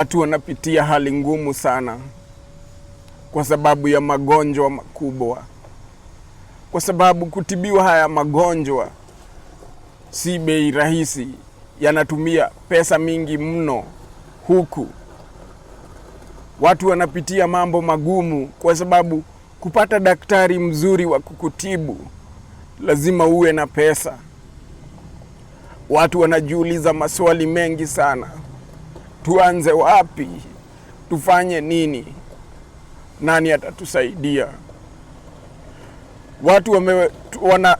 Watu wanapitia hali ngumu sana kwa sababu ya magonjwa makubwa. Kwa sababu kutibiwa haya magonjwa si bei rahisi, yanatumia pesa mingi mno. Huku watu wanapitia mambo magumu kwa sababu kupata daktari mzuri wa kukutibu lazima uwe na pesa. Watu wanajiuliza maswali mengi sana. Tuanze wapi? Tufanye nini? Nani atatusaidia? Watu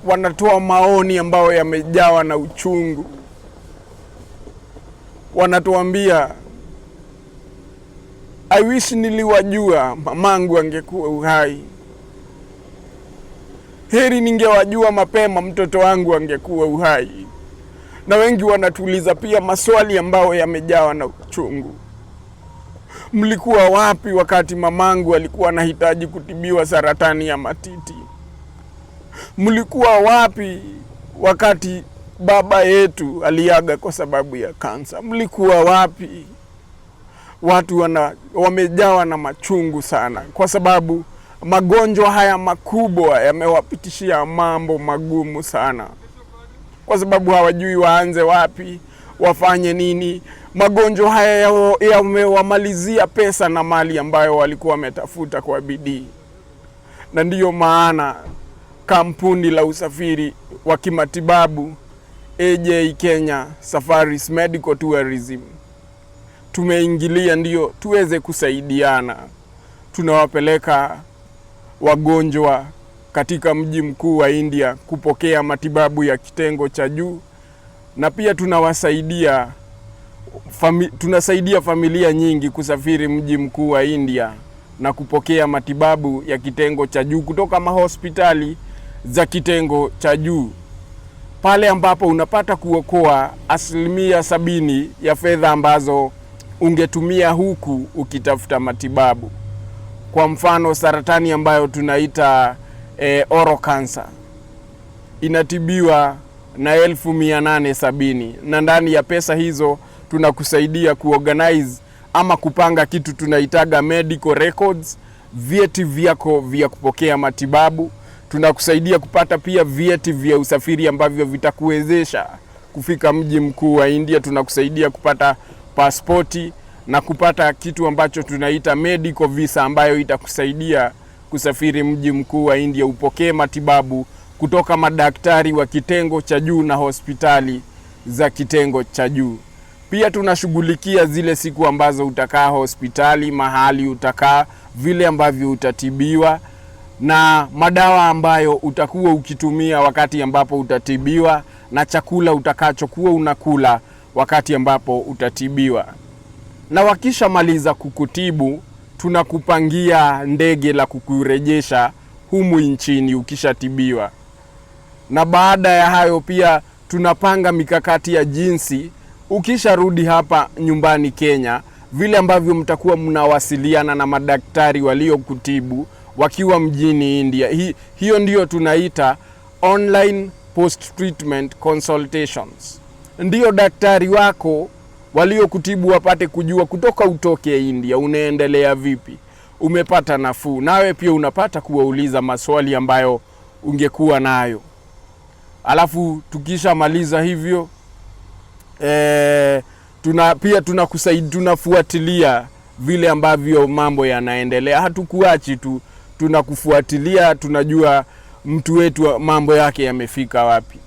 wanatoa maoni ambayo yamejawa na uchungu. Wanatuambia, I wish niliwajua mamangu angekuwa uhai. Heri ningewajua mapema mtoto wangu angekuwa uhai. Na wengi wanatuuliza pia maswali ambayo yamejawa na uchungu. Mlikuwa wapi wakati mamangu alikuwa anahitaji kutibiwa saratani ya matiti? Mlikuwa wapi wakati baba yetu aliaga kwa sababu ya kansa? Mlikuwa wapi? Watu wamejawa na machungu sana kwa sababu magonjwa haya makubwa yamewapitishia mambo magumu sana. Kwa sababu hawajui waanze wapi, wafanye nini. Magonjwa haya yamewamalizia pesa na mali ambayo walikuwa wametafuta kwa bidii. Na ndiyo maana kampuni la usafiri wa kimatibabu AJ Kenya Safaris Medical Tourism tumeingilia ndio tuweze kusaidiana. Tunawapeleka wagonjwa katika mji mkuu wa India kupokea matibabu ya kitengo cha juu, na pia tunasaidia familia nyingi kusafiri mji mkuu wa India na kupokea matibabu ya kitengo cha juu kutoka mahospitali za kitengo cha juu, pale ambapo unapata kuokoa 70% ya fedha ambazo ungetumia huku ukitafuta matibabu. Kwa mfano, saratani ambayo tunaita oral cancer inatibiwa na 1870, na ndani ya pesa hizo tunakusaidia kuorganize ama kupanga kitu tunaitaga medical records, vyeti vyako vya kupokea matibabu. Tunakusaidia kupata pia vyeti vya usafiri ambavyo vitakuwezesha kufika mji mkuu wa India. Tunakusaidia kupata pasipoti na kupata kitu ambacho tunaita medical visa ambayo itakusaidia kusafiri mji mkuu wa India upokee matibabu kutoka madaktari wa kitengo cha juu na hospitali za kitengo cha juu. Pia tunashughulikia zile siku ambazo utakaa hospitali, mahali utakaa, vile ambavyo utatibiwa, na madawa ambayo utakuwa ukitumia wakati ambapo utatibiwa, na chakula utakachokuwa unakula wakati ambapo utatibiwa. Na wakisha maliza kukutibu, tunakupangia ndege la kukurejesha humu nchini ukishatibiwa. Na baada ya hayo pia tunapanga mikakati ya jinsi ukisharudi hapa nyumbani Kenya, vile ambavyo mtakuwa mnawasiliana na madaktari waliokutibu wakiwa mjini India. Hiyo ndio tunaita online post treatment consultations. Ndio daktari wako waliokutibu wapate kujua kutoka utoke India unaendelea vipi, umepata nafuu. Nawe pia unapata kuwauliza maswali ambayo ungekuwa nayo. Alafu tukisha maliza hivyo tunafuatilia vile ambavyo mambo yanaendelea. Hatukuachi tu, tunakufuatilia, tunajua mtu wetu mambo yake yamefika wapi.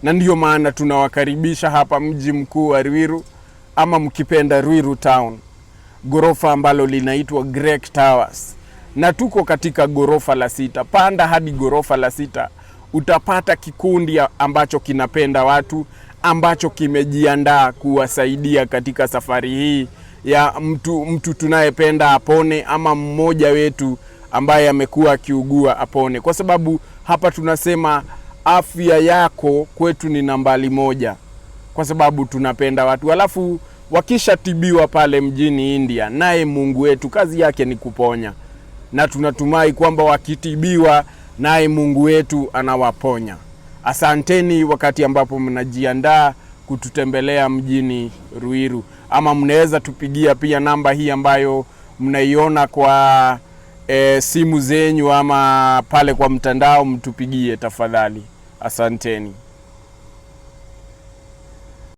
Na ndiyo maana tunawakaribisha hapa mji mkuu wa Ruiru, ama mkipenda Ruiru Town, gorofa ambalo linaitwa Greg Towers. Na tuko katika gorofa la 6. Panda hadi gorofa la 6 utapata kikundi ambacho kinapenda watu, ambacho kimejiandaa kuwasaidia katika safari hii ya mtu tunayependa apone, ama mmoja wetu ambaye amekuwa akiugua apone. Kwa sababu hapa tunasema afya yako kwetu ni nambari 1, kwa sababu tunapenda watu. Alafu wakisha tibiwa pale mjini India, naye Mungu wetu kazi yake ni kuponya. Na tunatumai kwamba wakitibiwa naye Mungu wetu anawaponya. Asanteni wakati ambapo mnajiandaa kututembelea mjini Ruiru. ama mnaweza tupigia pia namba hii ambayo mnaiona kwa simu zenyu ama pale kwa mtandao, mtupigie tafadhali. Asanteni.